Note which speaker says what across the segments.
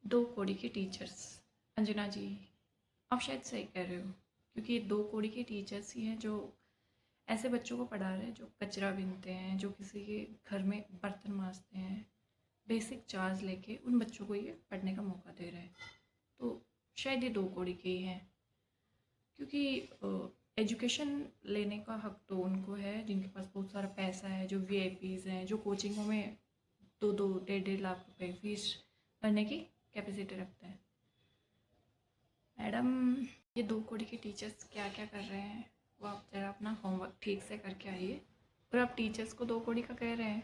Speaker 1: दो कौड़ी के टीचर्स। अंजना जी, आप शायद सही कह रहे हो, क्योंकि ये दो कौड़ी के टीचर्स ही हैं जो ऐसे बच्चों को पढ़ा रहे हैं जो कचरा बीनते हैं, जो किसी के घर में बर्तन मांजते हैं। बेसिक चार्ज लेके उन बच्चों को ये पढ़ने का मौका दे रहे हैं। तो शायद ये दो कौड़ी के ही हैं, क्योंकि एजुकेशन लेने का हक तो उनको है जिनके पास बहुत सारा पैसा है, जो वीआईपीज़ हैं, जो कोचिंगों में 2-2 डेढ़-डेढ़ लाख रुपए फीस भरने की कैपेसिटी रखते हैं। मैडम, ये दो कौड़ी के टीचर्स क्या क्या कर रहे हैं वो आप ज़रा अपना होमवर्क ठीक से करके आइए। और आप टीचर्स को दो कौड़ी का कह रहे हैं,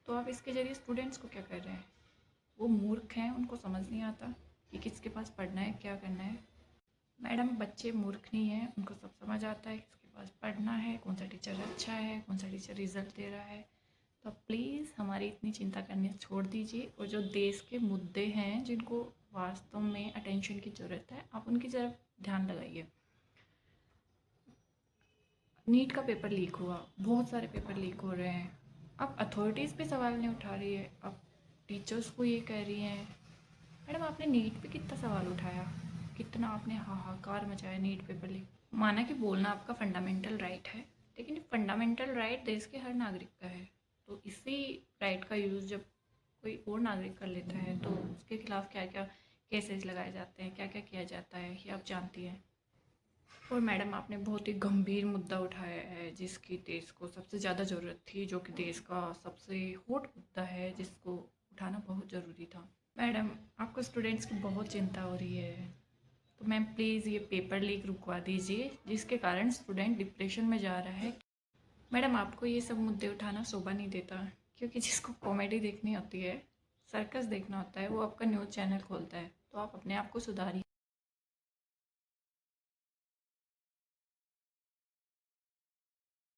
Speaker 1: तो आप इसके ज़रिए स्टूडेंट्स को क्या कर रहे हैं? वो मूर्ख हैं, उनको समझ नहीं आता कि किसके पास पढ़ना है, क्या करना है। मैडम, बच्चे मूर्ख नहीं हैं, उनको सब समझ आता है किसके पास पढ़ना है, कौन सा टीचर अच्छा है, कौन सा टीचर रिजल्ट दे रहा है। तो प्लीज़ हमारी इतनी चिंता करनी छोड़ दीजिए, और जो देश के मुद्दे हैं जिनको वास्तव में अटेंशन की ज़रूरत है, आप उनकी तरफ ध्यान लगाइए। नीट का पेपर लीक हुआ, बहुत सारे पेपर लीक हो रहे हैं, अब अथॉरिटीज़ पे सवाल नहीं उठा रही है, अब टीचर्स को ये कह रही हैं। मैडम, आपने नीट पे कितना सवाल उठाया, कितना आपने हाहाकार मचाया नीट पेपर लीक। माना कि बोलना आपका फंडामेंटल राइट है, लेकिन फंडामेंटल राइट देश के हर नागरिक का है। तो इसी राइट का यूज़ जब कोई और नागरिक कर लेता है तो उसके खिलाफ क्या क्या केसेस लगाए जाते हैं, क्या क्या किया जाता है, ये आप जानती हैं। और मैडम, आपने बहुत ही गंभीर मुद्दा उठाया है जिसकी देश को सबसे ज़्यादा ज़रूरत थी, जो कि देश का सबसे हॉट मुद्दा है जिसको उठाना बहुत ज़रूरी था। मैडम, आपको स्टूडेंट्स की बहुत चिंता हो रही है, तो मैम प्लीज़ ये पेपर लीक रुकवा दीजिए जिसके कारण स्टूडेंट डिप्रेशन में जा रहा है। मैडम, आपको ये सब मुद्दे उठाना शोभा नहीं देता, क्योंकि जिसको कॉमेडी देखनी होती है, सर्कस देखना होता है, वो आपका न्यूज़ चैनल खोलता है। तो आप अपने आप को सुधारिए।